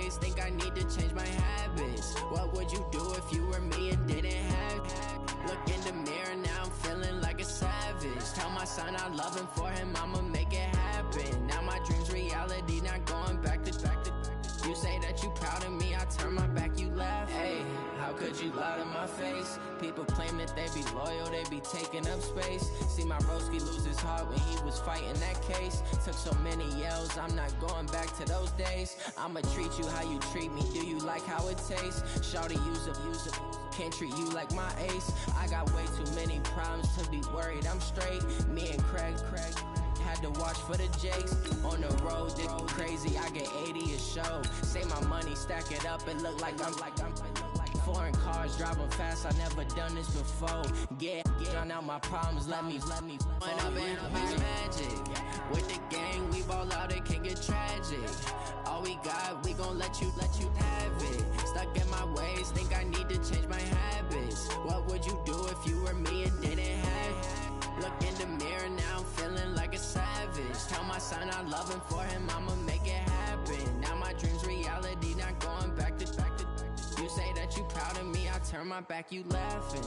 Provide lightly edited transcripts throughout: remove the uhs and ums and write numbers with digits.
ways, think I need to change my habits. What would you do if you were me and didn't have? Look in the mirror, now I'm feeling like a savage. Tell my son I love him, for him I'ma make it happen. Now my dream's reality, not going back to. You say that you proud of me, I turn my back, you laugh. Hey, how could you lie to my face? People claim that they be loyal, they be taking up space. See my broski lose his heart when he was fighting that case. Took so many yells, I'm not going back to those days. I'ma treat you how you treat me, do you like how it tastes? Shawty, use up, can't treat you like my ace. I got way too many problems to be worried, I'm straight. Me and Craig had to watch for the Jakes. On the road, they go crazy, I get 80 a show. Say my money, stack it up, it look like I'm foreign cars, driving fast, I never done this before. Get drown out my problems, let me fall up in magic. With the gang, we ball out, it can get tragic. All we got, we gon' let you have it. Stuck in my ways, think I need to change my habits. What would you do if you were me and didn't have? Look in the mirror, now I'm feeling like a savage. Tell my son I love him, for him I'ma make it happen. Now my dream's reality, not going back to. You say that you proud of me, I turn my back, you laughing.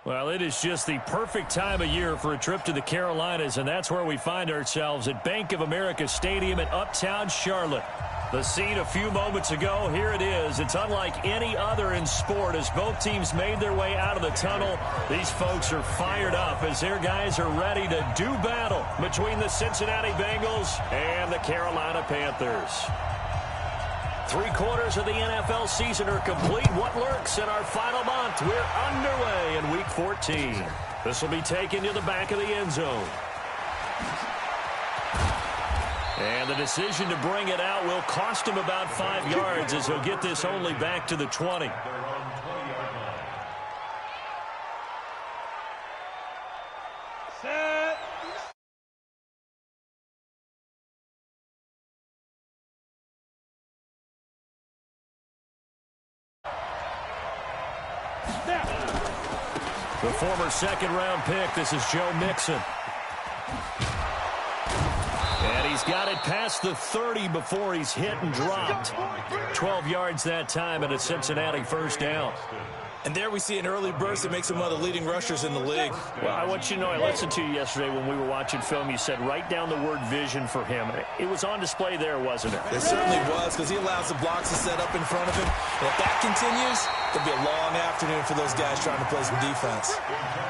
Well, it is just the perfect time of year for a trip to the Carolinas, and that's where we find ourselves at Bank of America Stadium in Uptown Charlotte. The scene a few moments ago, here it is. It's unlike any other in sport as both teams made their way out of the tunnel. These folks are fired up as their guys are ready to do battle between the Cincinnati Bengals and the Carolina Panthers. 3/4 of the NFL season are complete. What lurks in our final month? We're underway in Week 14. This will be taken to the back of the end zone. And the decision to bring it out will cost him about 5 yards as he'll get this only back to the 20. The former second-round pick, this is Joe Mixon. And he's got it past the 30 before he's hit and dropped. 12 yards that time and a Cincinnati first down. And there we see an early burst that makes him one of the leading rushers in the league. Well, I want you to know, I listened to you yesterday when we were watching film. You said write down the word vision for him. It was on display there, wasn't it? It certainly was, because he allows the blocks to set up in front of him. And if that continues, it'll be a long afternoon for those guys trying to play some defense.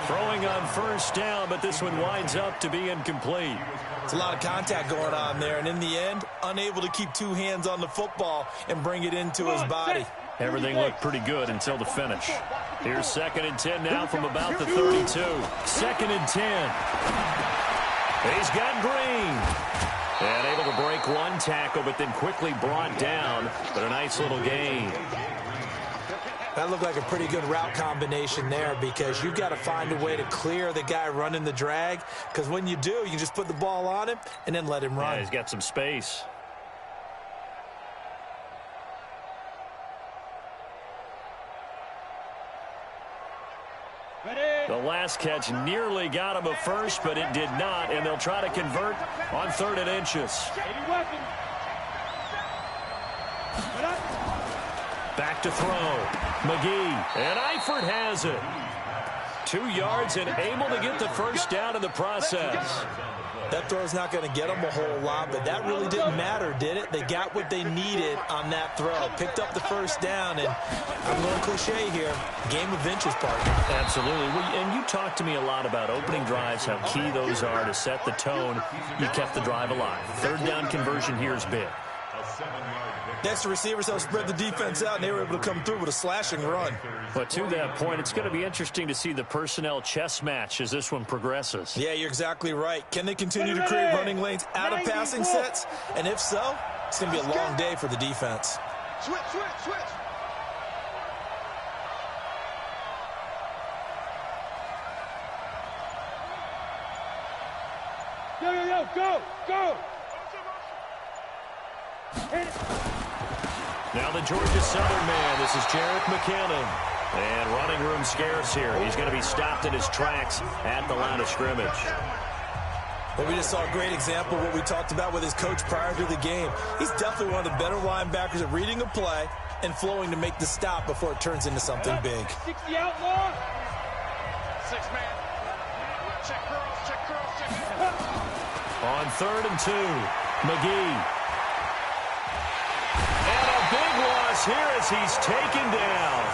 Throwing on first down, but this one winds up to be incomplete. It's a lot of contact going on there, and in the end, unable to keep two hands on the football and bring it into his body. Everything looked pretty good until the finish. Here's 2nd and 10 now from about the 32. 2nd and 10. He's got Green. And able to break one tackle, but then quickly brought down. But a nice little gain. That looked like a pretty good route combination there, because you've got to find a way to clear the guy running the drag, because when you do, you can just put the ball on him and then let him run. Yeah, he's got some space. The last catch nearly got him a first, but it did not, and they'll try to convert on 3rd and inches. Back to throw. McGee, and Eifert has it. 2 yards and able to get the first down in the process. That throw's not going to get them a whole lot, but that really didn't matter, did it? They got what they needed on that throw. Picked up the first down, and I'm going cliche here, game of inches, partner. Absolutely. And you talked to me a lot about opening drives, how key those are to set the tone. You kept the drive alive. 3rd down conversion here is big. Next, the receivers helped spread the defense out, and they were able to come through with a slashing run. But to that point, it's going to be interesting to see the personnel chess match as this one progresses. Yeah, you're exactly right. Can they continue to create running lanes out of passing sets? And if so, it's going to be a long day for the defense. Switch. Yo. Go, go, go. Now the Georgia Southern man. This is Jerick McKinnon. And running room scarce here. He's going to be stopped in his tracks at the line of scrimmage. Well, we just saw a great example of what we talked about with his coach prior to the game. He's definitely one of the better linebackers at reading a play and flowing to make the stop before it turns into something big. 60 outlaw. 6-man. Check curls, check curls, check. On 3rd and 2, McGee. And a big loss here as he's taken down.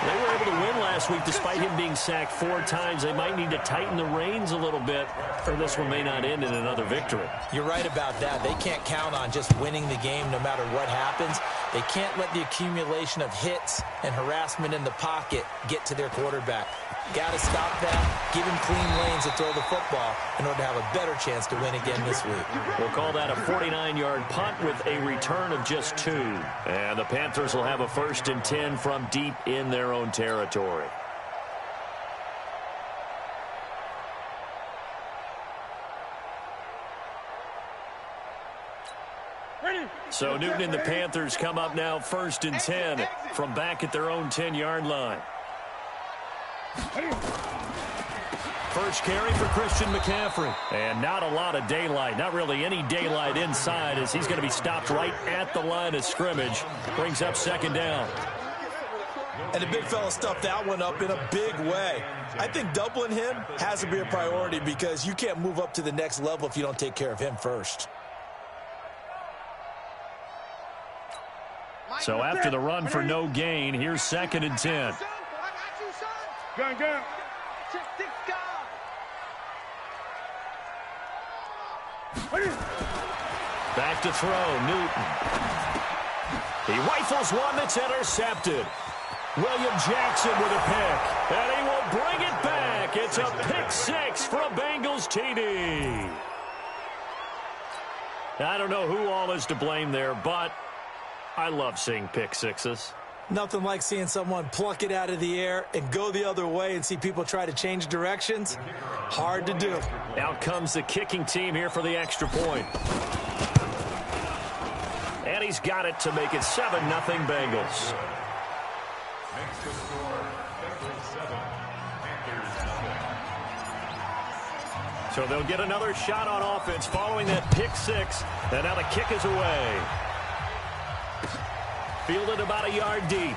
They were able to win last week despite him being sacked 4 times. They might need to tighten the reins a little bit, or this one may not end in another victory. You're right about that. They can't count on just winning the game no matter what happens. They can't let the accumulation of hits and harassment in the pocket get to their quarterback. Got to stop that, give him clean lanes to throw the football in order to have a better chance to win again this week. We'll call that a 49-yard punt with a return of just 2. And the Panthers will have a 1st and 10 from deep in their own territory. So Newton and the Panthers come up now 1st and 10 from back at their own 10-yard line. First carry for Christian McCaffrey. And not a lot of daylight. Not really any daylight inside as he's going to be stopped right at the line of scrimmage. Brings up 2nd down. And the big fella stuffed that one up in a big way. I think doubling him has to be a priority because you can't move up to the next level if you don't take care of him first. So after the run for no gain, here's 2nd and 10. Gun, gun. Back to throw, Newton. He rifles one that's intercepted. William Jackson with a pick, and he will bring it back. It's a pick 6 for a Bengals TD. I don't know who all is to blame there, but I love seeing pick 6s. Nothing like seeing someone pluck it out of the air and go the other way and see people try to change directions. Hard to do. Out comes the kicking team here for the extra point. And he's got it to make it 7-0 Bengals. So they'll get another shot on offense following that pick 6. And now the kick is away. Fielded about a yard deep.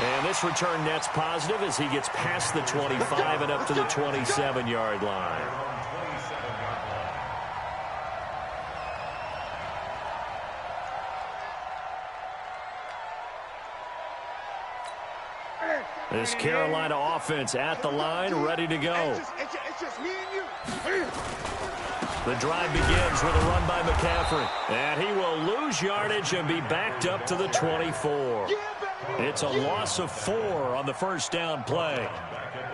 And this return net's positive as he gets past the 25 and up to the 27-yard line. This Carolina offense at the line, ready to go. It's just me and you. The drive begins with a run by McCaffrey. And he will lose yardage and be backed up to the 24. It's a loss of 4 on the first down play.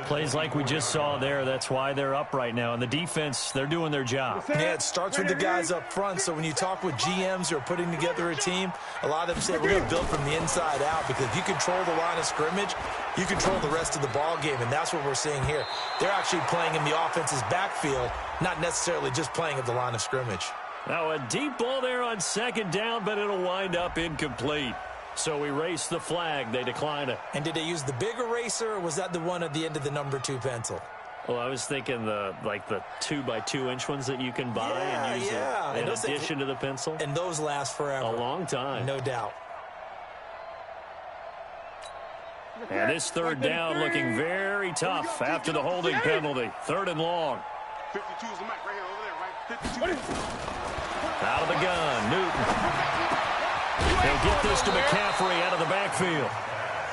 Plays like we just saw there, that's why they're up right now. And the defense, they're doing their job. Yeah, it starts with the guys up front. So when you talk with GMs who are putting together a team, a lot of them say we're going to build from the inside out because if you control the line of scrimmage, you control the rest of the ball game, and that's what we're seeing here. They're actually playing in the offense's backfield, not necessarily just playing at the line of scrimmage. Now a deep ball there on 2nd down, but it'll wind up incomplete. So erase the flag. They decline it. And did they use the big eraser, or was that the one at the end of the number 2 pencil? Well, I was thinking the 2x2-inch ones that you can buy and use in addition to the pencil. And those last forever. A long time. No doubt. And this 3rd down looking very tough after the holding penalty. 3rd and long. 52 is the mic right here over there, right? 52. Out of the gun, Newton. They'll get this to McCaffrey out of the backfield.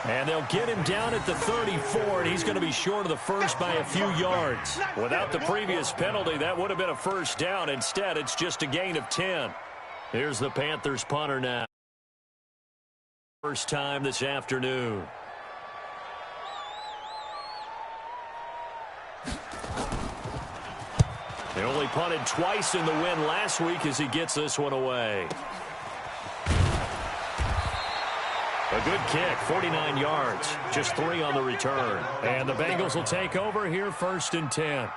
And they'll get him down at the 34, and he's going to be short of the first by a few yards. Without the previous penalty, that would have been a first down. Instead, it's just a gain of 10. Here's the Panthers punter now. First time this afternoon. They only punted twice in the win last week as he gets this one away. A good kick, 49 yards, just 3 on the return. And the Bengals will take over here, 1st and 10.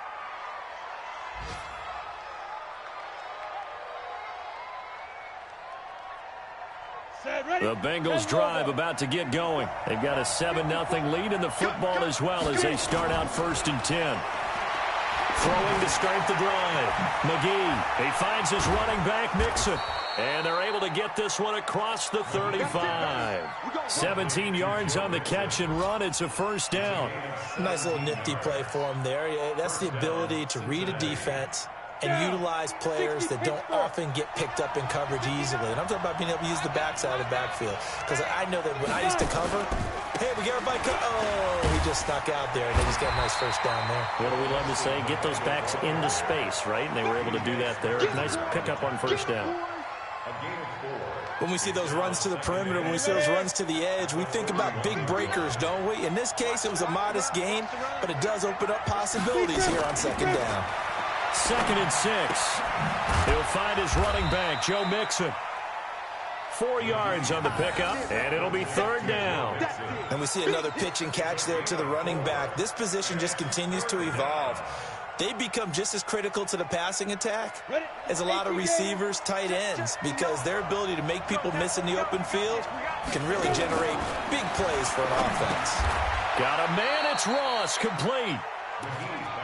The Bengals drive about to get going. They've got a 7-0 lead in the football as well as they start out 1st and 10. Throwing to start the drive. McGee, he finds his running back, Mixon. And they're able to get this one across the 35. 17 yards on the catch and run. It's a 1st down. Nice little nifty play for him there. That's the ability to read a defense and utilize players that don't often get picked up in coverage easily. And I'm talking about being able to use the backside of the backfield. Because I know that when I used to cover, hey, we got everybody he just snuck out there, and they just got a nice 1st down there. What do we love to say? Get those backs into space, right? And they were able to do that there. Nice pickup on 1st down. When we see those runs to the perimeter, when we see those runs to the edge, we think about big breakers, don't we? In this case, it was a modest gain, but it does open up possibilities here on 2nd down. 2nd and 6. He'll find his running back, Joe Mixon. 4 yards on the pickup, and it'll be 3rd down. And we see another pitch and catch there to the running back. This position just continues to evolve. They become just as critical to the passing attack as a lot of receivers, tight ends, because their ability to make people miss in the open field can really generate big plays for an offense. Got a man, it's Ross, complete.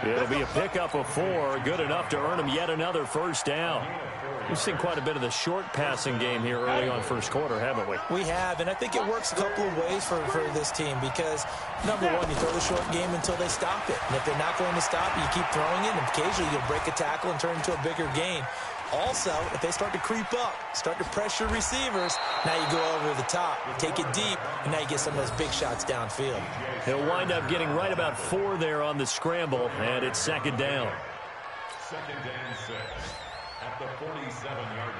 It'll be a pickup of 4, good enough to earn him yet another 1st down. We've seen quite a bit of the short passing game here early on 1st quarter, haven't we? We have, and I think it works a couple of ways for this team because, number one, you throw the short game until they stop it. And if they're not going to stop it, you keep throwing it, and occasionally you'll break a tackle and turn it into a bigger gain. Also, if they start to creep up, start to pressure receivers, now you go over the top, take it deep, and now you get some of those big shots downfield. He'll wind up getting right about 4 there on the scramble, and it's 2nd down. 2nd and 6 at the 47-yard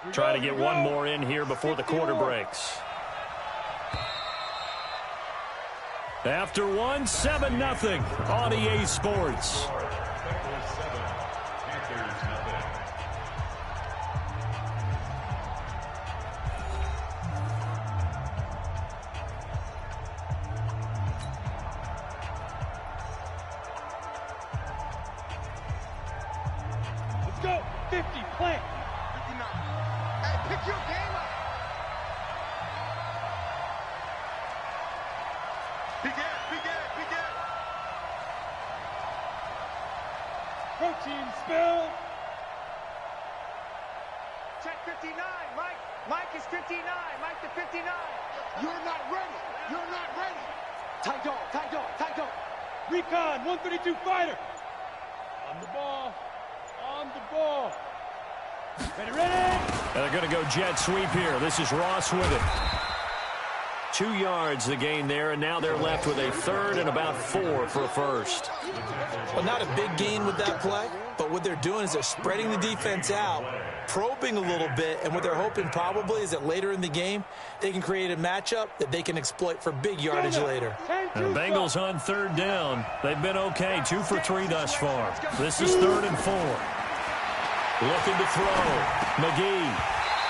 line. Try to get one more in here before the quarter breaks. After 1, 7-0 on EA Sports. Go, 50, plant. 59. Hey, pick your game up. Begin. Protein spill. Check 59, Mike. Mike is 59. Mike to 59. You're not ready. Tight dog. Recon, 132 fighter. On the ball. Ready. They're going to go jet sweep here. This is Ross with it. 2 yards the gain there, and now they're left with a 3rd and about 4 for a 1st. Well, not a big gain with that play, but what they're doing is they're spreading the defense out, probing a little bit, and what they're hoping probably is that later in the game, they can create a matchup that they can exploit for big yardage later. The Bengals on 3rd down. They've been okay, 2 for 3 thus far. This is 3rd and 4. Looking to throw. McGee.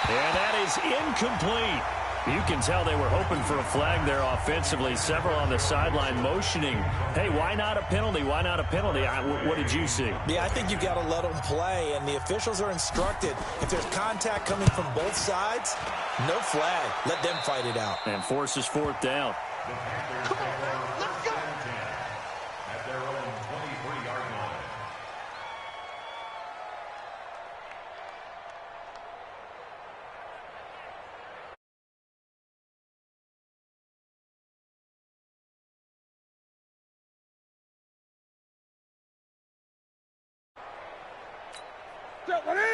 And that is incomplete. You can tell they were hoping for a flag there offensively. Several on the sideline motioning. Hey, why not a penalty? Why not a penalty? What did you see? Yeah, I think you've got to let them play, and the officials are instructed. If there's contact coming from both sides, no flag. Let them fight it out. And forces 4th down. Come on, man. Let's go. At their own 23-yard line.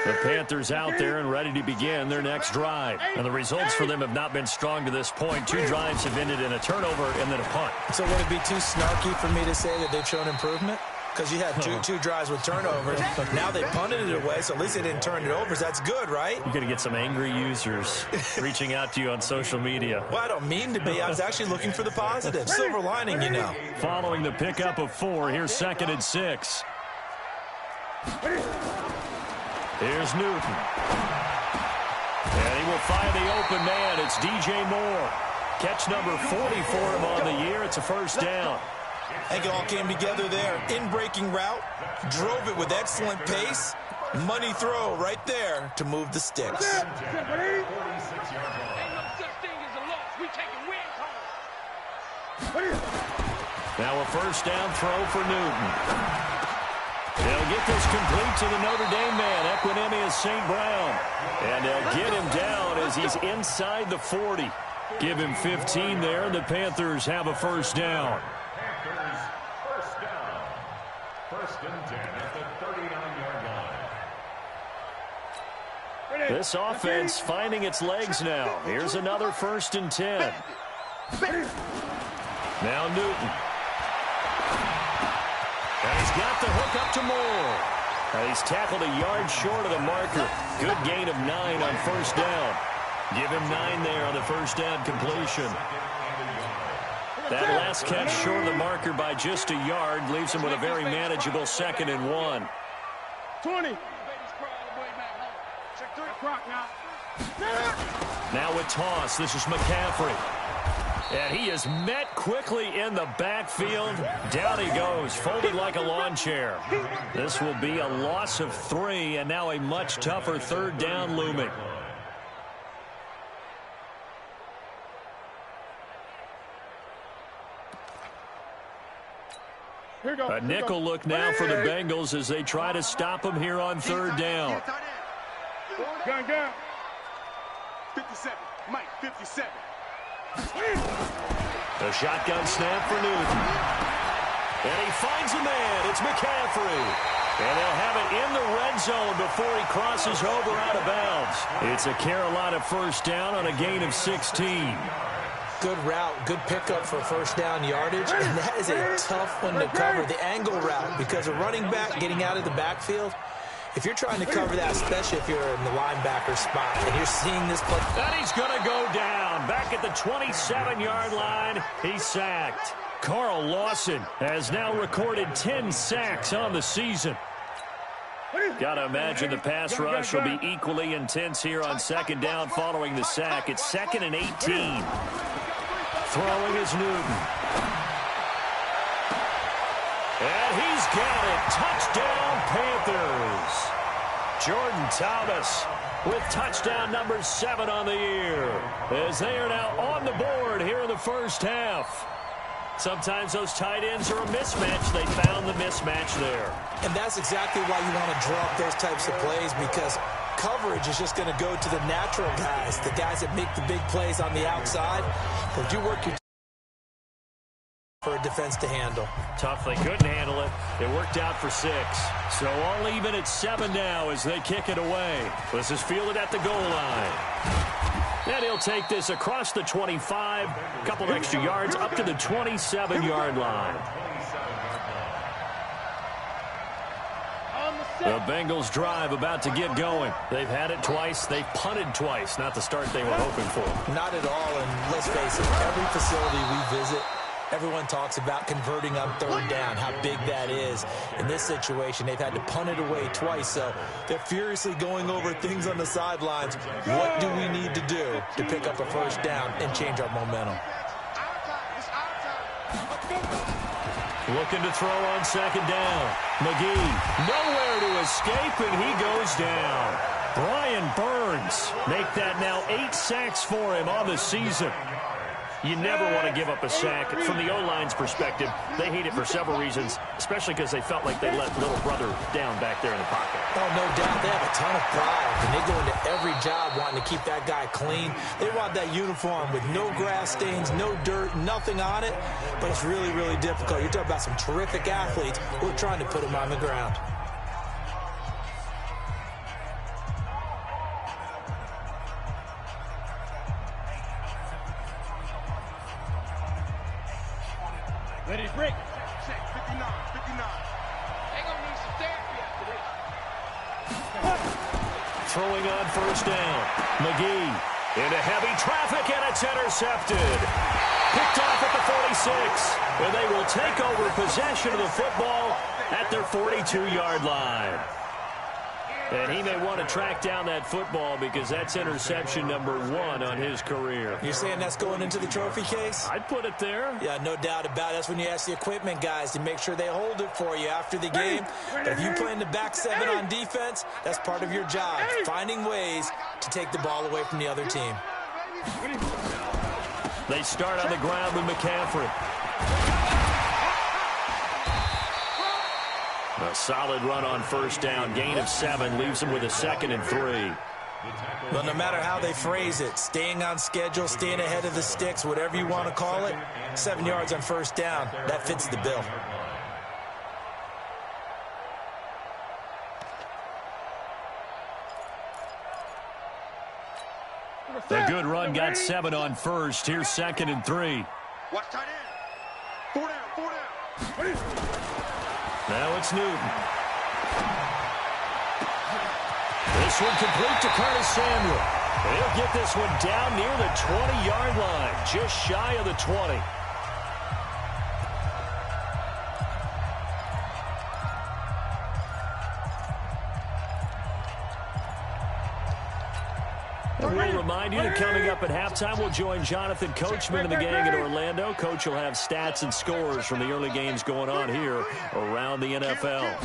The Panthers out there and ready to begin their next drive. And the results for them have not been strong to this point. 2 drives have ended in a turnover and then a punt. So would it be too snarky for me to say that they've shown improvement? Because you had two drives with turnovers. Now they punted it away, so at least they didn't turn it over. So that's good, right? You're going to get some angry users reaching out to you on social media. Well, I don't mean to be. I was actually looking for the positive. Silver lining, you know. Following the pickup of 4, here's 2nd and 6. Here's Newton. And he will find the open man. It's DJ Moore. Catch number 40 for him on the year. It's a first down. I think it all came together there. In-breaking route, drove it with excellent pace. Money throw right there to move the sticks. Now a first down throw for Newton. They'll get this complete to the Notre Dame man, Equanimeous St. Brown. And they'll get him down as he's inside the 40. Give him 15 there, and the Panthers have a first down. Panthers first down. First and 10 at the 39-yard line. This offense finding its legs now. Here's another first and 10. Now Newton. And he's got the hook up to Moore. And he's tackled a yard short of the marker. Good gain of 9 on first down. Give him 9 there on the first down completion. That last catch short of the marker by just a yard leaves him with a very manageable 2nd and 1. 20. Now with toss, this is McCaffrey. And he is met quickly in the backfield. Down he goes, folded like a lawn chair. This will be a loss of 3, and now a much tougher third down looming. A nickel look now for the Bengals as they try to stop him here on third down. Gun. 57. Mike, 57. The shotgun snap for Newton. And he finds a man. It's McCaffrey. And they'll have it in the red zone before he crosses over out of bounds. It's a Carolina first down on a gain of 16. Good route, good pickup for first down yardage, and that is a tough one to cover, the angle route, because a running back getting out of the backfield, if you're trying to cover that, especially if you're in the linebacker spot, and you're seeing this play. And he's going to go down. Back at the 27-yard line, he's sacked. Carl Lawson has now recorded 10 sacks on the season. Got to imagine the pass rush will be equally intense here on second down following the sack. It's 2nd and 18. Throwing is Newton. And he's got it. Touchdown, Panthers. Jordan Thomas with touchdown number 7 on the year, as they are now on the board here in the first half. Sometimes those tight ends are a mismatch. They found the mismatch there. And that's exactly why you want to draw up those types of plays, because coverage is just going to go to the natural guys, the guys that make the big plays on the outside. But you work your for a defense to handle. Tough, they couldn't handle it. It worked out for 6. So all even at 7 now as they kick it away. This is fielded at the goal line. And he'll take this across the 25, a couple of extra yards up to the 27-yard line. The Bengals drive about to get going. They've had it twice. They've punted twice. Not the start they were hoping for. Not at all, and let's face it, every facility we visit, everyone talks about converting on third down, how big that is. In this situation, they've had to punt it away twice, so they're furiously going over things on the sidelines. What do we need to do to pick up a first down and change our momentum? Looking to throw on second down. McGee, nowhere to escape, and he goes down. Brian Burns make that now 8 sacks for him on the season. You never want to give up a sack. From the O-line's perspective, they hate it for several reasons, especially because they felt like they let little brother down back there in the pocket. Oh, no doubt. They have a ton of pride, and they go into every job wanting to keep that guy clean. They want that uniform with no grass stains, no dirt, nothing on it, but it's really, really difficult. You're talking about some terrific athletes who are trying to put him on the ground. Ready to break. Check, 59, 59. They're going to need some therapy after this. Throwing on first down. McGee into heavy traffic, and it's intercepted. Picked off at the 46. And they will take over possession of the football at their 42-yard line. And he may want to track down that football because that's interception number 1 on his career. You're saying that's going into the trophy case? I'd put it there. Yeah, no doubt about it. That's when you ask the equipment guys to make sure they hold it for you after the game. But if you play in the back 7 on defense, that's part of your job, finding ways to take the ball away from the other team. They start on the ground with McCaffrey. A solid run on first down. Gain of 7 leaves them with a 2nd and 3. Well, no matter how they phrase it, staying on schedule, staying ahead of the sticks, whatever you want to call it, 7 yards on first down, that fits the bill. A good run got 7 on first. Here's 2nd and 3. Watch tight end. 4 down. Now it's Newton. This one complete to Curtis Samuel. He'll get this one down near the 20-yard line, just shy of the 20. And we'll remind you that coming up at halftime, we'll join Jonathan Coachman and the gang in Orlando. Coach will have stats and scores from the early games going on here around the NFL.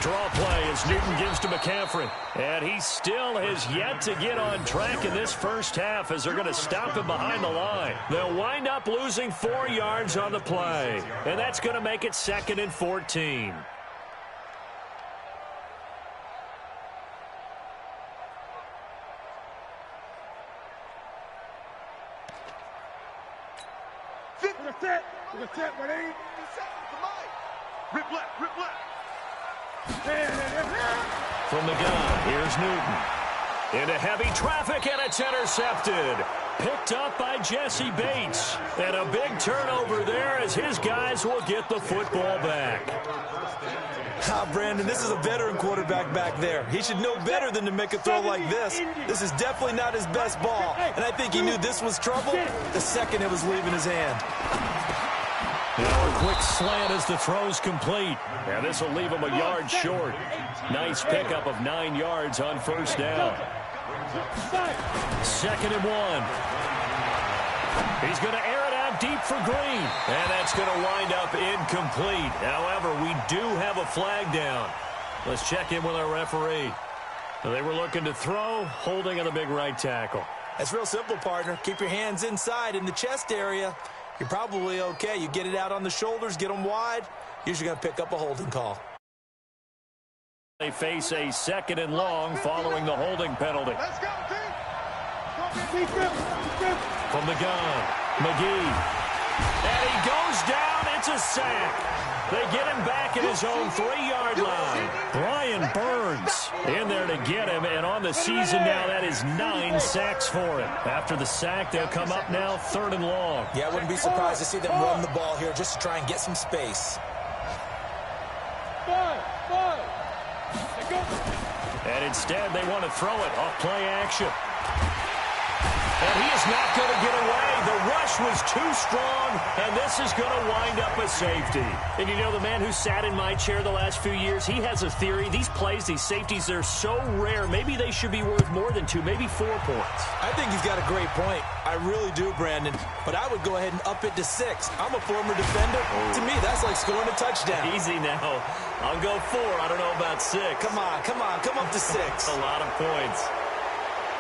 Draw play as Newton gives to McCaffrey. And he still has yet to get on track in this first half as they're going to stop him behind the line. They'll wind up losing 4 yards on the play. And that's going to make it 2nd and 14. From the gun, here's Newton. Into heavy traffic, and it's intercepted. Picked up by Jesse Bates. And a big turnover there as his guys will get the football back. Brandon, this is a veteran quarterback back there. He should know better than to make a throw like this. This is definitely not his best ball. And I think he knew this was trouble the second it was leaving his hand. Now a quick slant as the throw's complete. And this will leave him a yard short. Nice pickup of 9 yards on first down. 2nd and 1. He's going to air it out deep for Green. And that's going to wind up incomplete. However, we do have a flag down. Let's check in with our referee. They were looking to throw, holding on the big right tackle. That's real simple, partner. Keep your hands inside in the chest area. You're probably okay. You get it out on the shoulders, get them wide. Usually going to pick up a holding call. They face a 2nd and long following the holding penalty. Let's go, team. From the gun, McGee. And he goes down. It's a sack. They get him back at his own 3-yard line. Brian Burns in there to get him. And on the season now, that is 9 sacks for him. After the sack, they'll come up now 3rd and long. Yeah, I wouldn't be surprised to see them run the ball here just to try and get some space. And instead, they want to throw it off play action. And he is not going to get away. The rush was too strong, and this is going to wind up a safety. And you know, the man who sat in my chair the last few years, he has a theory. These plays, these safeties, they're so rare. Maybe they should be worth more than 2, maybe 4 points. I think he's got a great point. I really do, Brandon. But I would go ahead and up it to 6. I'm a former defender. To me, that's like scoring a touchdown. Easy now. I'll go 4. I don't know about 6. Come on. Come up to 6. A lot of points.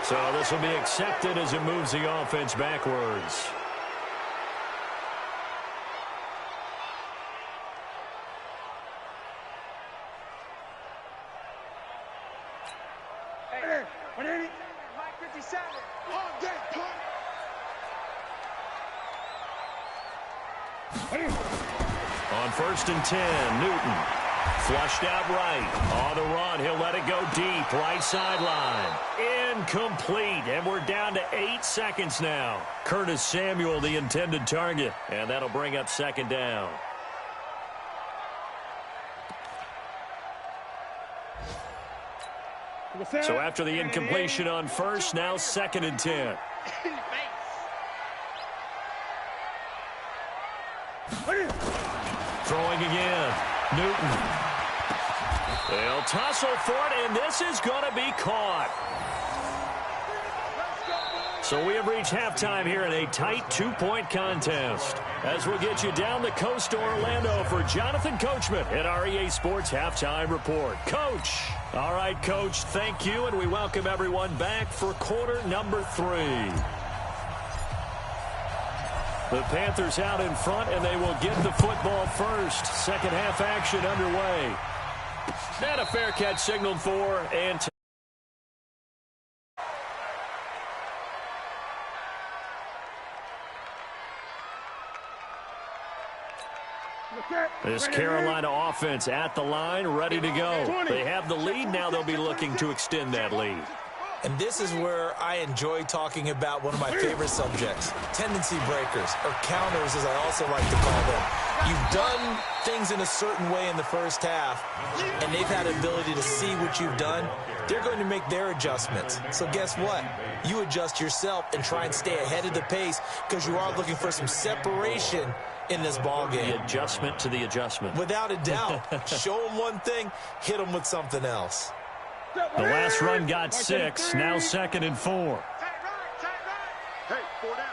So this will be accepted as it moves the offense backwards. Mike 57. On 1st and 10, Newton. Flushed out right. On the run, he'll let it go deep. Right sideline. Incomplete. And we're down to 8 seconds now. Curtis Samuel, the intended target. And that'll bring up 2nd down. So after the incompletion on 1st, now 2nd and 10. Throwing again. Newton. They'll tussle for it, and this is going to be caught. So we have reached halftime here in a tight 2-point contest. As we'll get you down the coast to Orlando for Jonathan Coachman at our EA Sports Halftime Report. Coach. All right, Coach, thank you, and we welcome everyone back for quarter number 3. The Panthers out in front, and they will get the football first. Second half action underway. And a fair catch signaled for, and this Carolina offense at the line, ready to go. They have the lead. Now they'll be looking to extend that lead. And this is where I enjoy talking about one of my favorite subjects, tendency breakers, or counters as I also like to call them. You've done things in a certain way in the first half, and they've had the ability to see what you've done. They're going to make their adjustments. So guess what? You adjust yourself and try and stay ahead of the pace because you are looking for some separation in this ball game. The adjustment to the adjustment. Without a doubt. Show them one thing, hit them with something else. The last run got 6, now 2nd and 4. Hey, 4 down.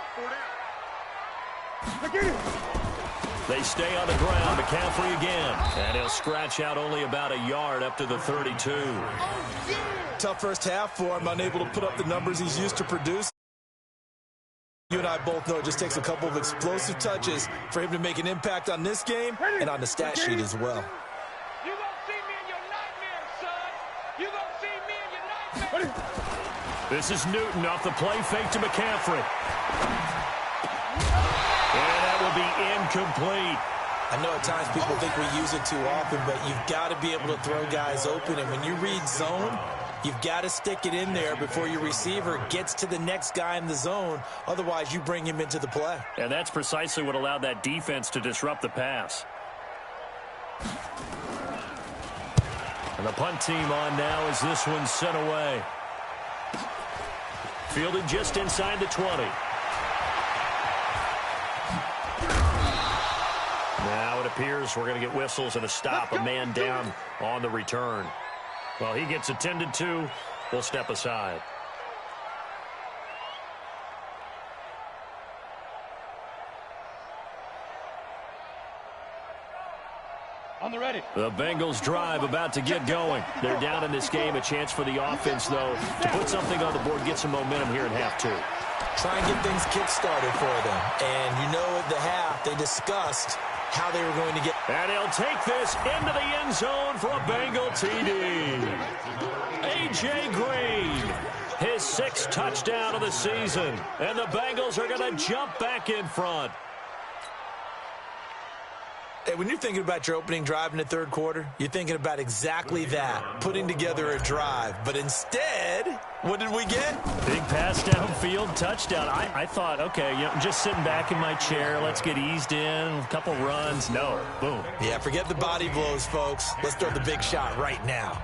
They stay on the ground. McCaffrey again. And he'll scratch out only about a yard up to the 32. Tough first half for him, unable to put up the numbers he's used to produce. You and I both know it just takes a couple of explosive touches for him to make an impact on this game and on the stat sheet as well. You gonna see me in your nightmares, son. You gonna see me in your nightmares. This is Newton off the play fake to McCaffrey. And that will be incomplete. I know at times people think we use it too often, but you've got to be able to throw guys open. And when you read zone, you've got to stick it in there before your receiver gets to the next guy in the zone. Otherwise, you bring him into the play. And that's precisely what allowed that defense to disrupt the pass. And the punt team on now as this one's sent away. Fielded just inside the 20. Now it appears we're going to get whistles and a stop. A man down on the return. Well, he gets attended to. We'll step aside. On the ready. The Bengals drive about to get going. They're down in this game. A chance for the offense, though, to put something on the board, get some momentum here in half 2. Try and get things kick-started for them. And you know at the half, they discussed how they were going to get. And he'll take this into the end zone for a Bengal TD. A.J. Green, his 6th touchdown of the season. And the Bengals are going to jump back in front. Hey, when you're thinking about your opening drive in the third quarter, you're thinking about exactly that, putting together a drive. But instead, what did we get? Big pass downfield, touchdown. I thought, okay, just sitting back in my chair, let's get eased in, a couple runs. No, boom. Yeah, forget the body blows, folks. Let's throw the big shot right now.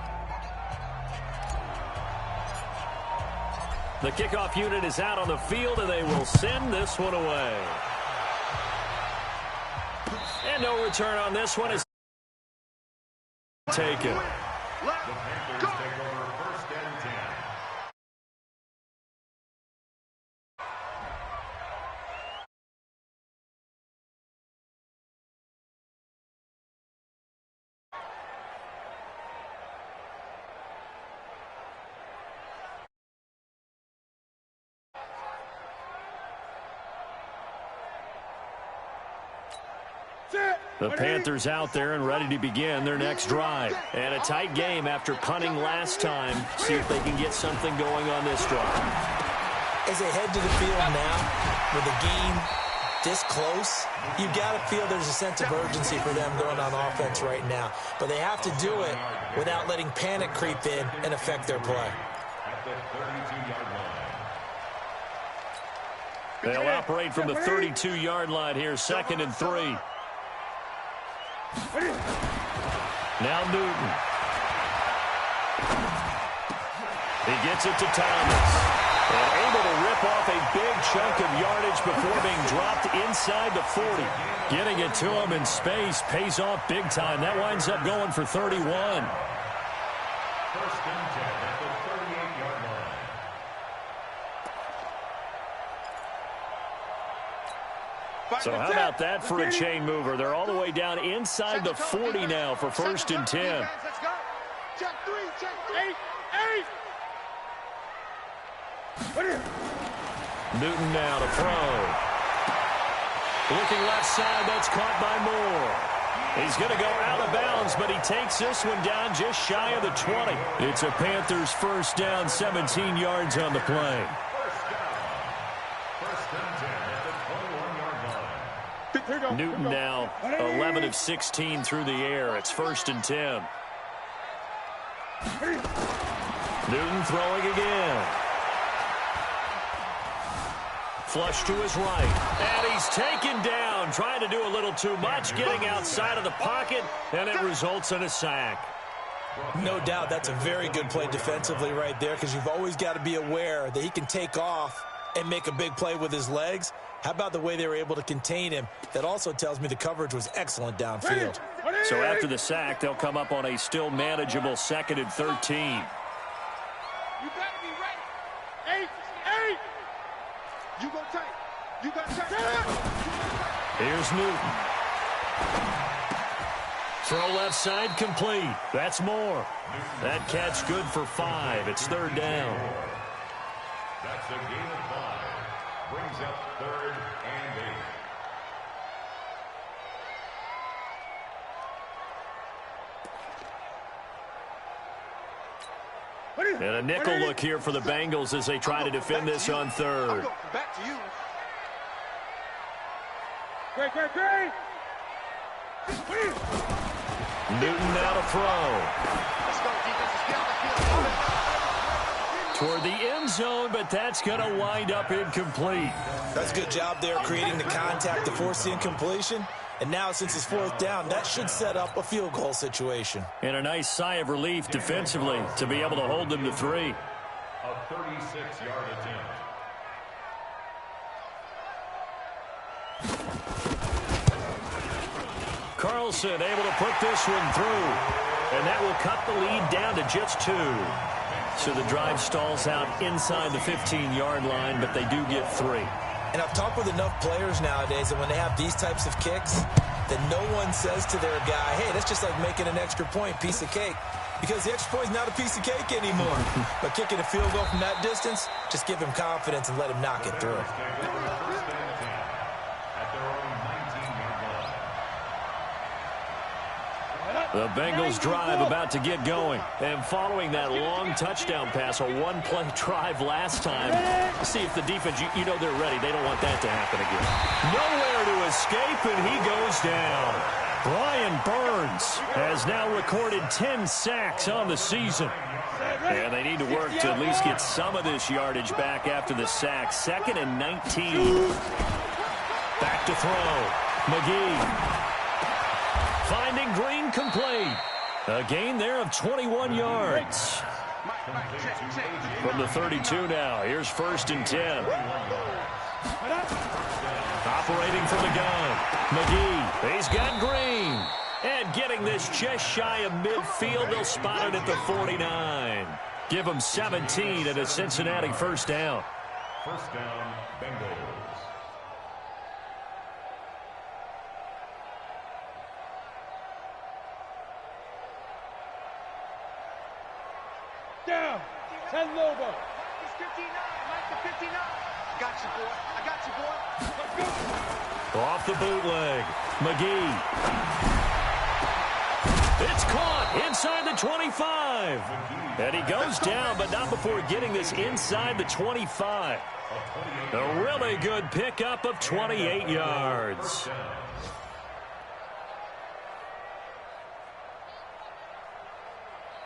The kickoff unit is out on the field, and they will send this one away. And no return on this one is taken. Panthers take over 1st and 10. The Panthers out there and ready to begin their next drive. And a tight game after punting last time. See if they can get something going on this drive. As they head to the field now, with the game this close, you've got to feel there's a sense of urgency for them going on offense right now. But they have to do it without letting panic creep in and affect their play. At the 32-yard line. They'll operate from the 32-yard line here, 2nd and 3. Now Newton. He gets it to Thomas. And able to rip off a big chunk of yardage before being dropped inside the 40. Getting it to him in space pays off big time. That winds up going for 31. First and 10 at the 38-yard line. So how about that for a chain mover? They're all the way down inside the 40 now for first and 10. Let's go. Check three. Eight. Newton now to throw. Looking left side, that's caught by Moore. He's going to go out of bounds, but he takes this one down just shy of the 20. It's a Panthers first down, 17 yards on the play. First and 10 at the 21-yard line. Newton now 11 of 16 through the air. It's first and 10. Newton throwing again. Flush to his right. And he's taken down, trying to do a little too much, getting outside of the pocket, and it results in a sack. No doubt that's a very good play defensively right there, because you've always got to be aware that he can take off and make a big play with his legs. How about the way they were able to contain him? That also tells me the coverage was excellent downfield. So after the sack, they'll come up on a still manageable 2nd and 13. You better be ready. Eight. You go tight. You got tight. Here's Newton. Throw left side complete. That's Moore. That catch good for 5. It's 3rd down. That's a gain of 5. Brings up 3rd and 8. And a nickel look here for the Bengals as they try to defend this on 3rd. Back to you. Great. Newton now to throw. Let's go, defense. Get on the field. Toward the end zone, but that's going to wind up incomplete. That's a good job there creating the contact to force the incompletion. And now, since it's 4th down, that should set up a field goal situation. And a nice sigh of relief defensively to be able to hold them to 3. A 36-yard attempt. Carlson able to put this one through. And that will cut the lead down to just 2. So the drive stalls out inside the 15-yard line, but they do get 3. And I've talked with enough players nowadays that when they have these types of kicks, that no one says to their guy, hey, that's just like making an extra point, piece of cake. Because the extra point is not a piece of cake anymore. But kicking a field goal from that distance, just give him confidence and let him knock it through. The Bengals drive about to get going. And following that long touchdown pass, a one-play drive last time, see if the defense, you know they're ready. They don't want that to happen again. Nowhere to escape, and he goes down. Brian Burns has now recorded 10 sacks on the season. And they need to work to at least get some of this yardage back after the sack. 2nd and 19. Back to throw. McGee. Finding Green complete. A gain there of 21 yards. From the 32 now. Here's 1st and 10. Operating from the gun. McGee. He's got Green. And getting this just shy of midfield. They'll spot it at the 49. Give them 17 at a Cincinnati 1st down. 1st down, Bengals. Down. 10 Lobo. He's 59. Mike the 59. Got you, boy. I got you, boy. Off the bootleg. McGee. It's caught inside the 25. And he goes down, but not before getting this inside the 25. A really good pickup of 28 yards.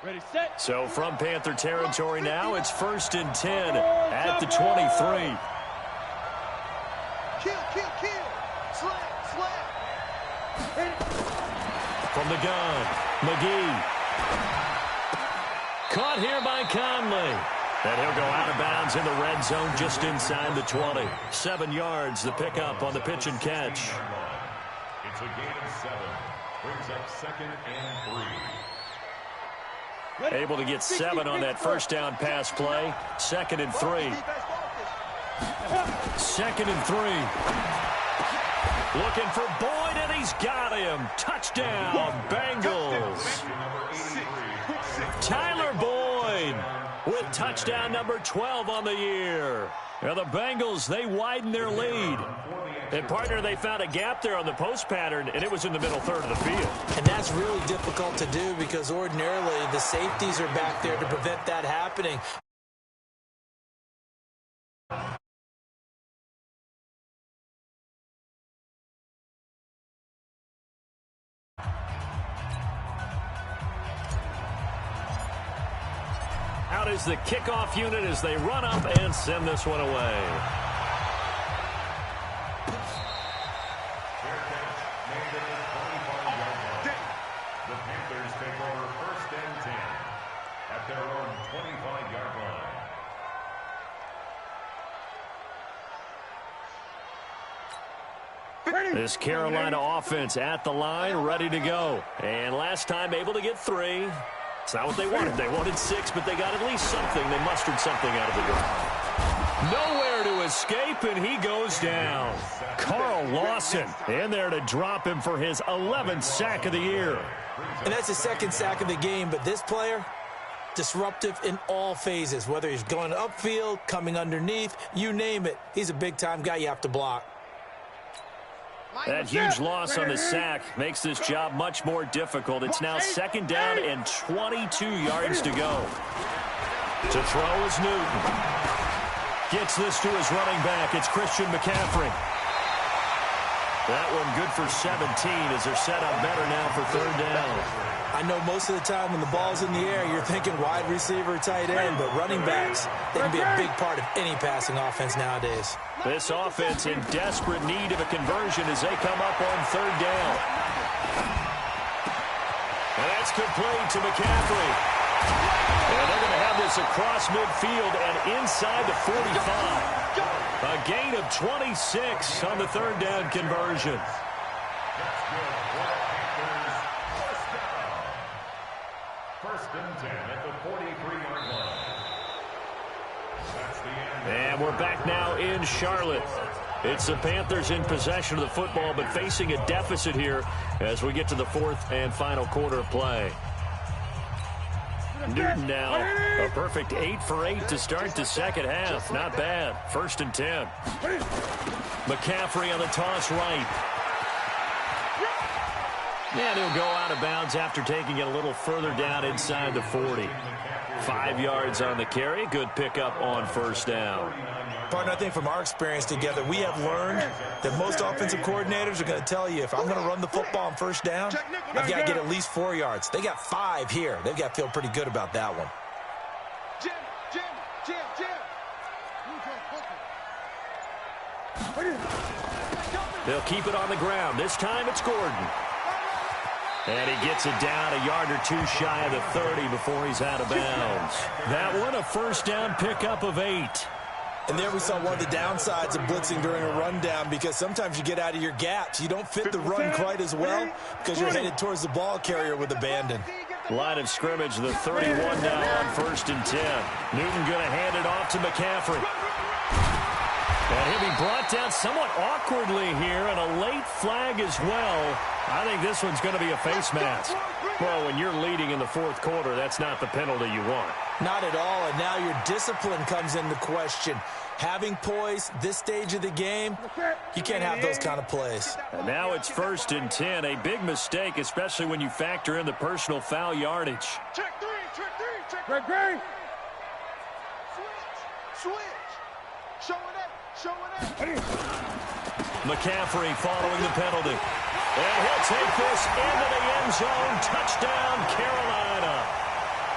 Ready, set. So from Panther territory now, it's 1st and 10 at the 23. Kill. Slam. From the gun, McGee. Caught here by Conley. And he'll go out of bounds in the red zone just inside the 20. 7 yards, the pickup on the pitch and catch. It's a gain of 7. Brings up 2nd and 3. Able to get 7 on that first down pass play. 2nd and 3. 2nd and 3. Looking for Boyd, and he's got him. Touchdown, Bengals. Tyler Boyd with touchdown number 12 on the year. Now the Bengals, they widen their lead. And, partner, they found a gap there on the post pattern, and it was in the middle third of the field. And that's really difficult to do because ordinarily the safeties are back there to prevent that happening. Out is the kickoff unit as they run up and send this one away. The Panthers take over 1st and 10 at their own 25-yard line. This Carolina offense at the line, ready to go. And last time able to get 3. It's not what they wanted. They wanted 6, but they got at least something. They mustered something out of the game. Nowhere to escape, and he goes down. Carl Lawson in there to drop him for his 11th sack of the year. And that's his 2nd sack of the game, but this player, disruptive in all phases, whether he's going upfield, coming underneath, you name it. He's a big-time guy you have to block. That huge loss on the sack makes this job much more difficult. It's now 2nd down and 22 yards to go. To throw is Newton. Gets this to his running back. It's Christian McCaffrey. That one good for 17 as they're set up better now for 3rd down. I know most of the time when the ball's in the air, you're thinking wide receiver, tight end, but running backs, they can be a big part of any passing offense nowadays. This offense in desperate need of a conversion as they come up on 3rd down. And that's complete to McCaffrey. And they're going to have this across midfield and inside the 45. A gain of 26 on the 3rd down conversion. First and 10 at the 43-yard line. That's the end. And we're back now in Charlotte. It's the Panthers in possession of the football, but facing a deficit here as we get to the 4th and final quarter of play. Newton now a perfect 8 for 8 to start the second half. Not bad. 1st and 10. McCaffrey on the toss right. And he'll go out of bounds after taking it a little further down inside the 40. 5 yards on the carry. Good pickup on 1st down. Partner, I think from our experience together, we have learned that most offensive coordinators are going to tell you, if I'm going to run the football on 1st down, I've got to get at least 4 yards. They got 5 here. They've got to feel pretty good about that one. They'll keep it on the ground. This time it's Gordon. And he gets it down a yard or 2 shy of the 30 before he's out of bounds. That one a 1st down pickup of 8. And there we saw one of the downsides of blitzing during a rundown, because sometimes you get out of your gaps. You don't fit the run quite as well because you're headed towards the ball carrier with abandon. Line of scrimmage, the 31 now on 1st and 10. Newton going to hand it off to McCaffrey. And he'll be brought down somewhat awkwardly here, and a late flag as well. I think this one's going to be a face mask. Well, when you're leading in the 4th quarter, that's not the penalty you want. Not at all, and now your discipline comes into question. Having poise this stage of the game, you can't have those kind of plays. And now it's 1st and 10, a big mistake, especially when you factor in the personal foul yardage. Check 3, check 3, check 3. Switch. Show it up. McCaffrey following the penalty. And he'll take this into the end zone. Touchdown, Carolina.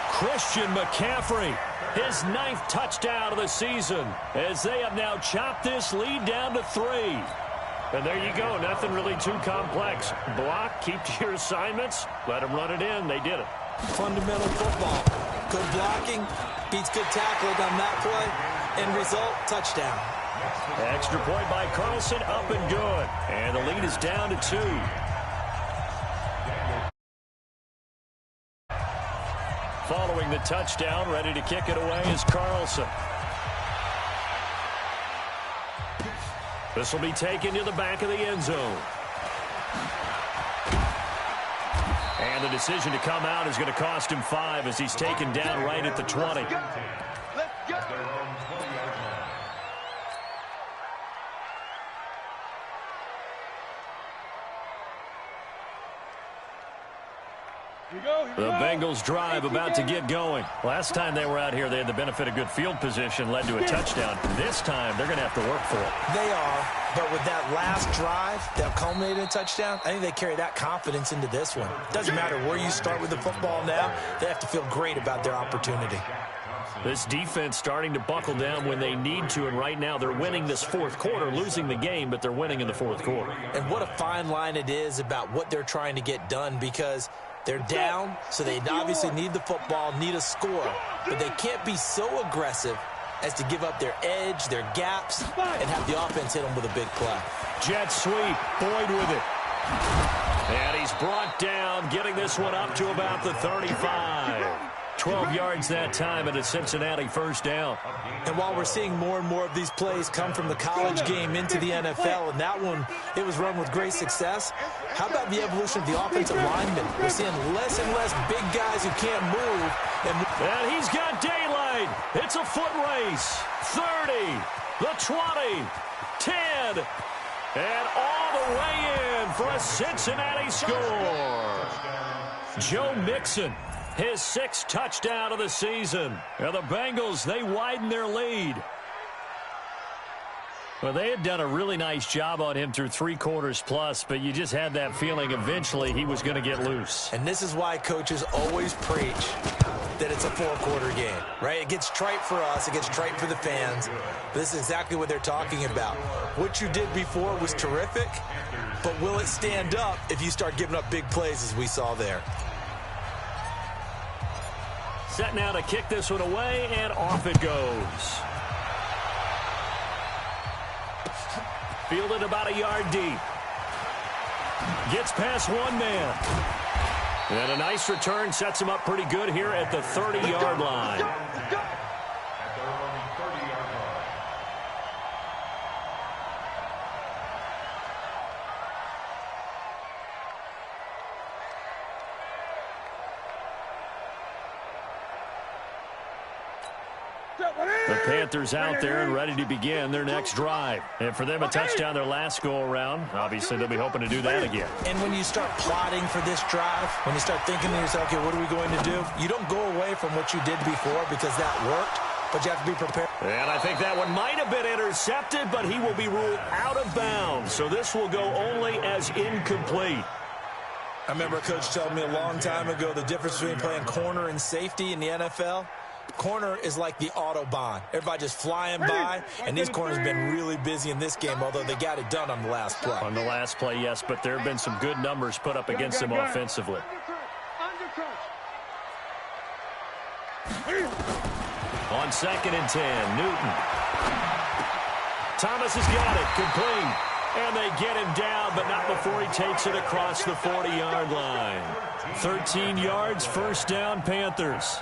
Christian McCaffrey, his 9th touchdown of the season, as they have now chopped this lead down to 3. And there you go. Nothing really too complex. Block, keep to your assignments, let them run it in. They did it. Fundamental football. Good blocking beats good tackling on that play. End result, touchdown. Extra point by Carlson, up and good. And the lead is down to 2. Following scoring the touchdown. Ready to kick it away is Carlson. This will be taken to the back of the end zone. And the decision to come out is going to cost him 5 as he's taken down right at the 20. Let's go. The Bengals drive about to get going. Last time they were out here, they had the benefit of good field position, led to a touchdown. This time, they're going to have to work for it. They are, but with that last drive that culminated in a touchdown, I think they carry that confidence into this one. Doesn't matter where you start with the football now, they have to feel great about their opportunity. This defense starting to buckle down when they need to, and right now they're winning this fourth quarter, losing the game, but they're winning in the fourth quarter. And what a fine line it is about what they're trying to get done, because they're down, so they obviously need the football, need a score, but they can't be so aggressive as to give up their edge, their gaps, and have the offense hit them with a big play. Jet sweep, Boyd with it. And he's brought down, getting this one up to about the 35. 12 yards that time, and a Cincinnati first down. And while we're seeing more and more of these plays come from the college game into the NFL, and that one, it was run with great success, how about the evolution of the offensive linemen? We're seeing less and less big guys who can't move. And he's got daylight. It's a foot race. 30, the 20, 10, and all the way in for a Cincinnati score. Joe Mixon, his 6th touchdown of the season. And the Bengals, they widen their lead. Well, they had done a really nice job on him through 3 quarters plus, but you just had that feeling eventually he was going to get loose. And this is why coaches always preach that it's a 4-quarter game, right? It gets trite for us. It gets trite for the fans. But this is exactly what they're talking about. What you did before was terrific, but will it stand up if you start giving up big plays as we saw there? Set now to kick this one away, and off it goes. Fielded about a yard deep. Gets past one man. And a nice return sets him up pretty good here at the 30-yard line. The Panthers out there and ready to begin their next drive. And for them, a touchdown their last go-around. Obviously, they'll be hoping to do that again. And when you start plotting for this drive, when you start thinking to yourself, okay, what are we going to do? You don't go away from what you did before because that worked, but you have to be prepared. And I think that one might have been intercepted, but he will be ruled out of bounds. So this will go only as incomplete. I remember a coach telling me a long time ago the difference between playing corner and safety in the NFL. Corner is like the Autobahn. Everybody just flying by, and these corners have been really busy in this game, although they got it done on the last play. On the last play, yes, but there have been some good numbers put up against them offensively. On 2nd and 10, Newton. Thomas has got it, complete. And they get him down, but not before he takes it across the 40-yard line. 13 yards, first down, Panthers.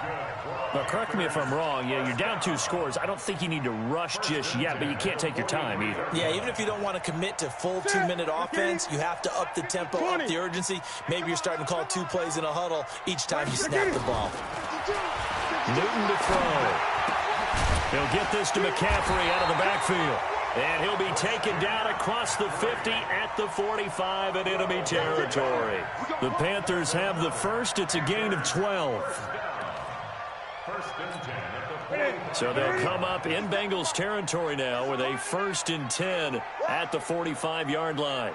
Now, correct me if I'm wrong. Yeah, you're down 2 scores. I don't think you need to rush just yet, but you can't take your time either. Yeah, even if you don't want to commit to full 2-minute offense, you have to up the tempo, up the urgency. Maybe you're starting to call 2 plays in a huddle each time you snap the ball. Newton to throw. He'll get this to McCaffrey out of the backfield. And he'll be taken down across the 50 at the 45 in enemy territory. The Panthers have the first. It's a gain of 12. So they'll come up in Bengals territory now with a 1st and 10 at the 45-yard line.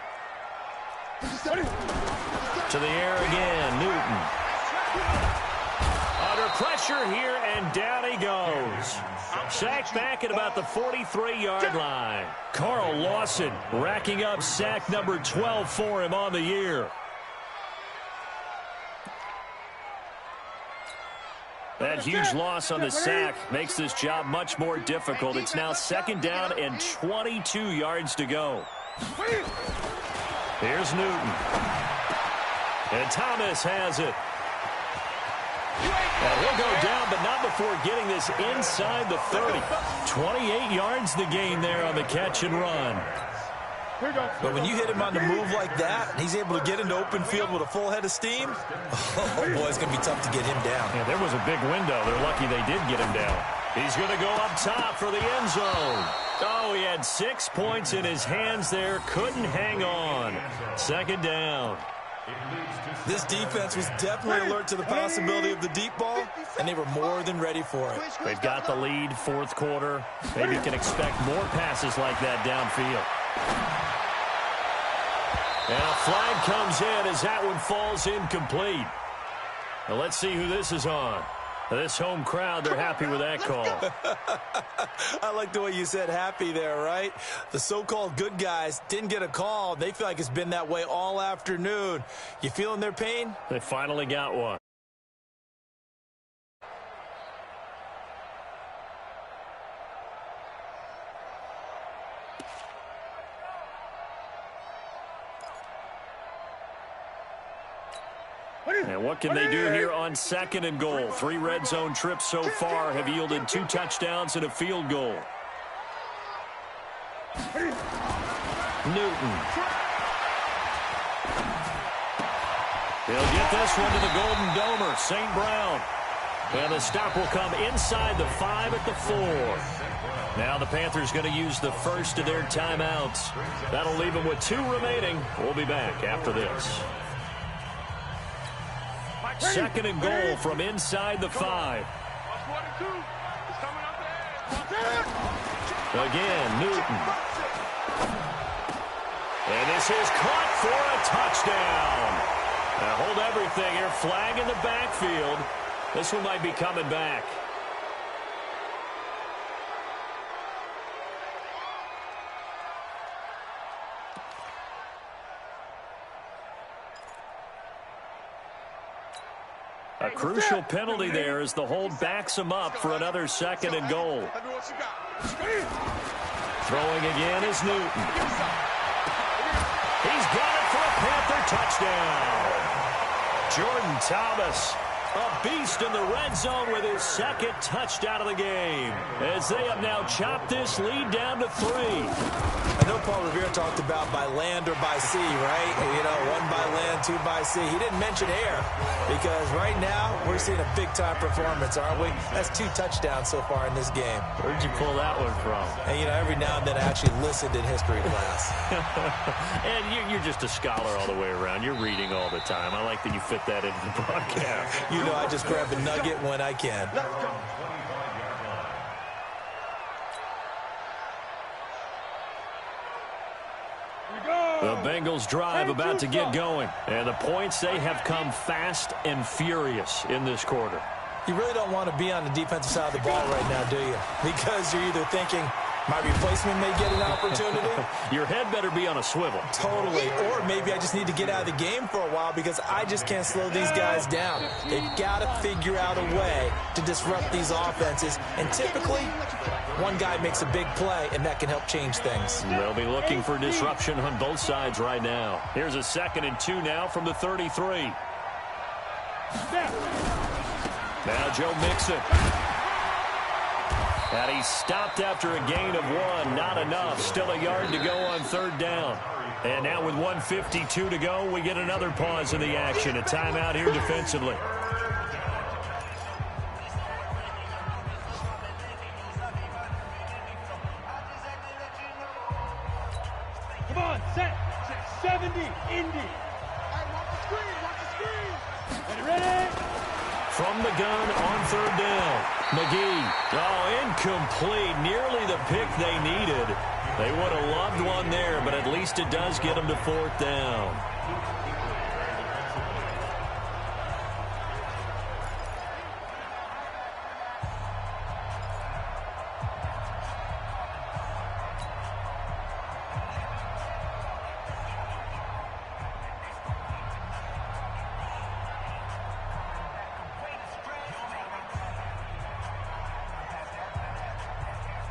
To the air again, Newton. Under pressure here, and down he goes. Sacked back at about the 43-yard line. Carl Lawson racking up sack number 12 for him on the year. That huge loss on the sack makes this job much more difficult. It's now 2nd down and 22 yards to go. Here's Newton. And Thomas has it. And he'll go down, but not before getting this inside the 30. 28 yards the gain there on the catch and run. But when you hit him on the move like that, he's able to get into open field with a full head of steam, oh, boy, it's going to be tough to get him down. Yeah, there was a big window. They're lucky they did get him down. He's going to go up top for the end zone. Oh, he had 6 points in his hands there. Couldn't hang on. Second down. This defense was definitely alert to the possibility of the deep ball, and they were more than ready for it. They've got the lead, fourth quarter. Maybe you can expect more passes like that downfield. And a flag comes in as that one falls incomplete. Now let's see who this is on. This home crowd, they're happy with that call. I like the way you said happy there, right? The so-called good guys didn't get a call. They feel like it's been that way all afternoon. You feeling their pain? They finally got one. And what can they do here on second and goal? 3 red zone trips so far have yielded 2 touchdowns and a field goal. Newton. He'll get this one to the Golden Domer, St. Brown. And the stop will come inside the 5 at the 4. Now the Panthers going to use the first of their timeouts. That'll leave them with 2 remaining. We'll be back after this. Second and goal from inside the 5. Again, Newton. And this is caught for a touchdown. Now hold everything here. Flag in the backfield. This one might be coming back. A crucial penalty there as the hold backs him up for another second and goal. Throwing again is Newton. He's got it for a Panther touchdown. Jordan Thomas, a beast in the red zone with his second touchdown of the game, as they have now chopped this lead down to 3. I know Paul Revere talked about by land or by sea, right? You know, 1 by land, 2 by sea. He didn't mention air because right now we're seeing a big-time performance, aren't we? That's 2 touchdowns so far in this game. Where'd you pull that one from? And, you know, every now and then I actually listened in history class. And you're just a scholar all the way around. You're reading all the time. I like that you fit that into the broadcast. You know, I just grab a nugget when I can. The Bengals drive about to get going. And the points, they have come fast and furious in this quarter. You really don't want to be on the defensive side of the ball right now, do you? Because you're either thinking, my replacement may get an opportunity. Your head better be on a swivel. Totally. Or maybe I just need to get out of the game for a while because I just can't slow these guys down. They've got to figure out a way to disrupt these offenses. And typically, one guy makes a big play, and that can help change things. They'll be looking for disruption on both sides right now. Here's a 2nd and 2 now from the 33. Now Joe Mixon. And he stopped after a gain of 1. Not enough. Still a yard to go on 3rd down. And now with 1:52 to go, we get another pause in the action. A timeout here defensively. Come on, set. 70, Indy. Watch the screen. Ready? From the gun on 3rd down. McGee. Oh, incomplete. Nearly the pick they needed. They would have loved one there, but at least it does get them to 4th down.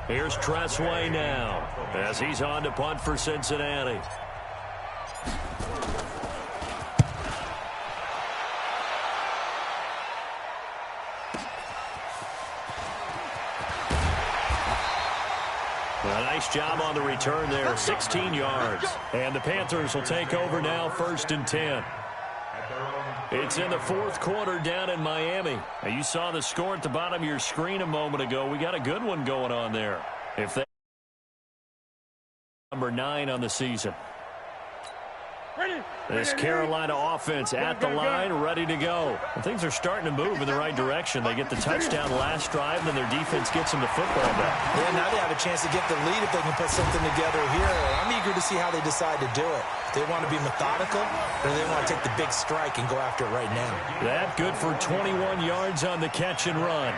Here's Tressway now as he's on to punt for Cincinnati. Nice job on the return there, 16 yards. And the Panthers will take over now, 1st and 10. It's in the fourth quarter down in Miami. Now, you saw the score at the bottom of your screen a moment ago. We got a good one going on there. If they number 9 on the season. This Carolina offense at the line, ready to go. And things are starting to move in the right direction. They get the touchdown last drive, and their defense gets them the football back. Yeah, now they have a chance to get the lead if they can put something together here. I'm eager to see how they decide to do it. They want to be methodical, or they want to take the big strike and go after it right now. That good for 21 yards on the catch and run.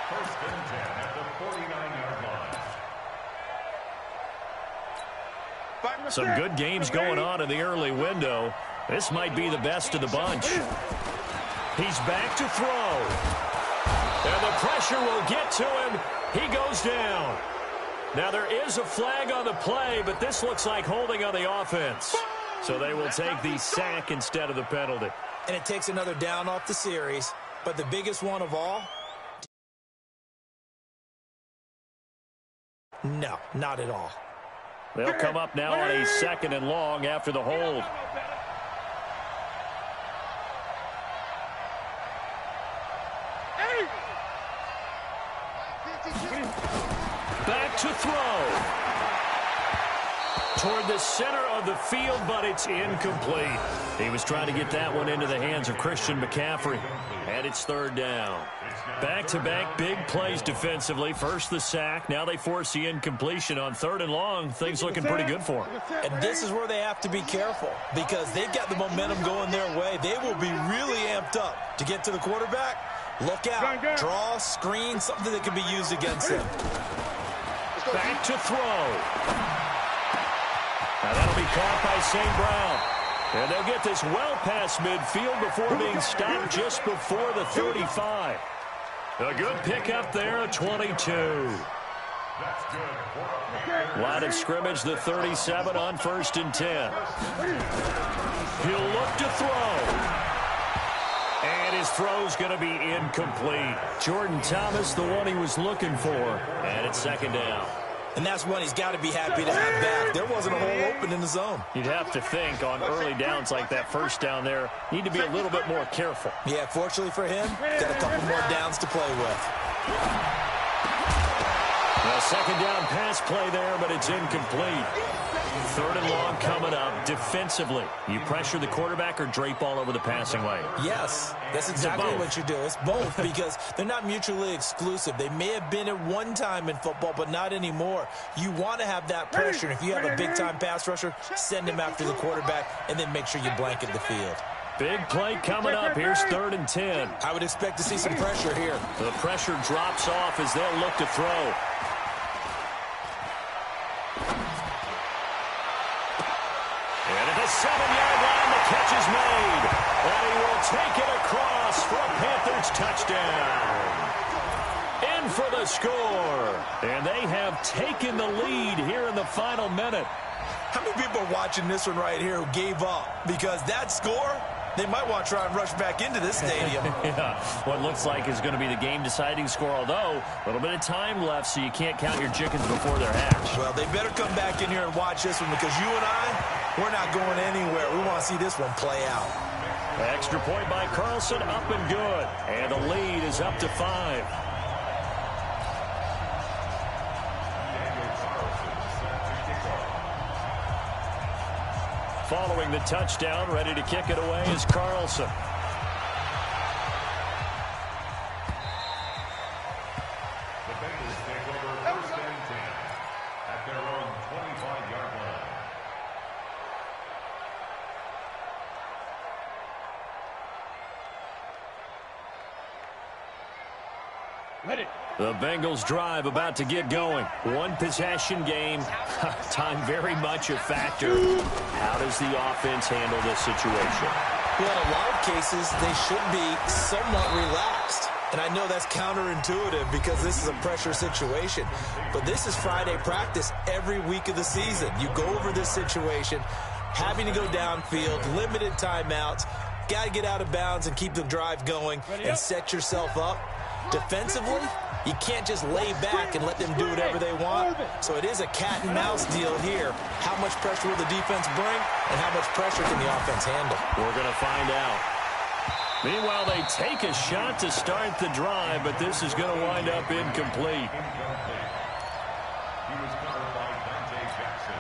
First and 10 at the 49-yard line. Some good games going on in the early window. This might be the best of the bunch. He's back to throw. And the pressure will get to him. He goes down. Now there is a flag on the play, but this looks like holding on the offense. So they will take the sack instead of the penalty. And it takes another down off the series. But the biggest one of all? No, not at all. They'll come up now on a 2nd and long after the hold. Back to throw. Toward the center of the field, but it's incomplete. He was trying to get that one into the hands of Christian McCaffrey. And it's 3rd down. Back-to-back big plays defensively. First the sack. Now they force the incompletion on 3rd and long. Things looking pretty good for them. And this is where they have to be careful because they've got the momentum going their way. They will be really amped up to get to the quarterback. Look out. Draw, screen, something that can be used against him. Back to throw. Now that'll be caught by St. Brown. And they'll get this well past midfield before being stopped just before the 35. A good pickup there, a 22. Line of scrimmage, the 37 on 1st and 10. He'll look to throw. And his throw's going to be incomplete. Jordan Thomas, the one he was looking for. And it's 2nd down. And that's one he's got to be happy to have back. There wasn't a hole open in the zone. You'd have to think on early downs like that first down there, need to be a little bit more careful. Yeah, fortunately for him, got a couple more downs to play with. A 2nd down pass play there, but it's incomplete. 3rd and long coming up. Defensively, you pressure the quarterback or drape all over the passing lane? Yes, that's exactly what you do. It's both because they're not mutually exclusive. They may have been at one time in football, but not anymore. You want to have that pressure. And if you have a big-time pass rusher, send him after the quarterback and then make sure you blanket the field. Big play coming up. Here's 3rd and 10. I would expect to see some pressure here. The pressure drops off as they'll look to throw. And at the 7-yard line, the catch is made. And he will take it across for a Panthers touchdown. In for the score. And they have taken the lead here in the final minute. How many people are watching this one right here who gave up? Because that score, they might want to try and rush back into this stadium. Yeah, what looks like is going to be the game-deciding score, although a little bit of time left, so you can't count your chickens before they're hatched. Well, they better come back in here and watch this one because you and I, we're not going anywhere. We want to see this one play out. Extra point by Carlson, up and good. And the lead is up to 5. Following the touchdown, ready to kick it away is Carlson. The Bengals take over 1st and 10 at their own 25-yard line. The Bengals drive about to get going. One possession game. Time very much a factor. How does the offense handle this situation? Well, in a lot of cases, they should be somewhat relaxed. And I know that's counterintuitive because this is a pressure situation. But this is Friday practice every week of the season. You go over this situation, having to go downfield, limited timeouts, got to get out of bounds and keep the drive going and set yourself up. Defensively, you can't just lay back and let them do whatever they want. So it is a cat and mouse deal here. How much pressure will the defense bring, and how much pressure can the offense handle? We're going to find out. Meanwhile, they take a shot to start the drive, but this is going to wind up incomplete. He was covered by Dante Jackson.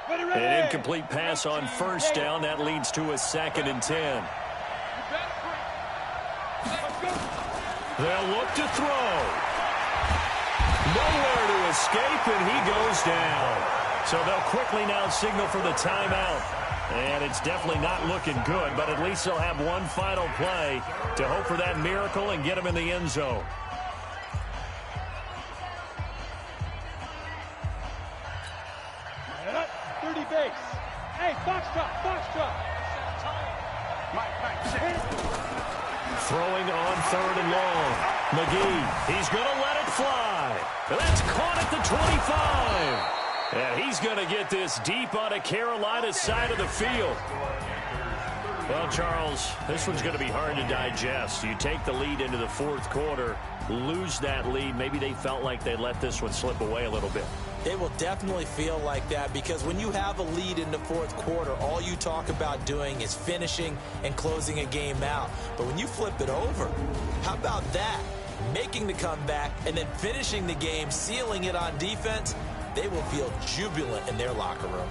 An incomplete pass on first down. That leads to a 2nd and 10. They'll look to throw. Nowhere to escape, and he goes down. So they'll quickly now signal for the timeout. And it's definitely not looking good, but at least they'll have one final play to hope for that miracle and get him in the end zone. Hey, box drop. Throwing on 3rd and long. McGee, he's going to let it fly. That's caught at the 25. And he's going to get this deep on a Carolina side of the field. Well, Charles, this one's going to be hard to digest. You take the lead into the 4th quarter, lose that lead. Maybe they felt like they let this one slip away a little bit. It will definitely feel like that because when you have a lead in the 4th quarter, all you talk about doing is finishing and closing a game out. But when you flip it over, how about that? Making the comeback and then finishing the game, sealing it on defense, they will feel jubilant in their locker room.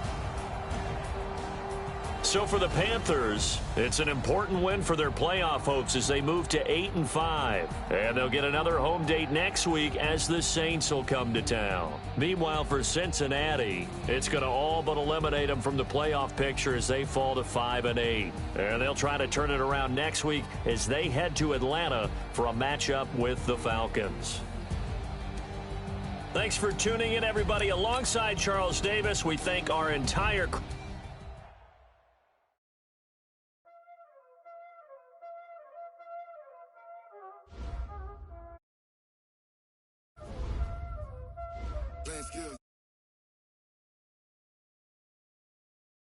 So for the Panthers, it's an important win for their playoff hopes as they move to 8-5. And they'll get another home date next week as the Saints will come to town. Meanwhile, for Cincinnati, it's going to all but eliminate them from the playoff picture as they fall to 5-8. And they'll try to turn it around next week as they head to Atlanta for a matchup with the Falcons. Thanks for tuning in, everybody. Alongside Charles Davis, we thank our entire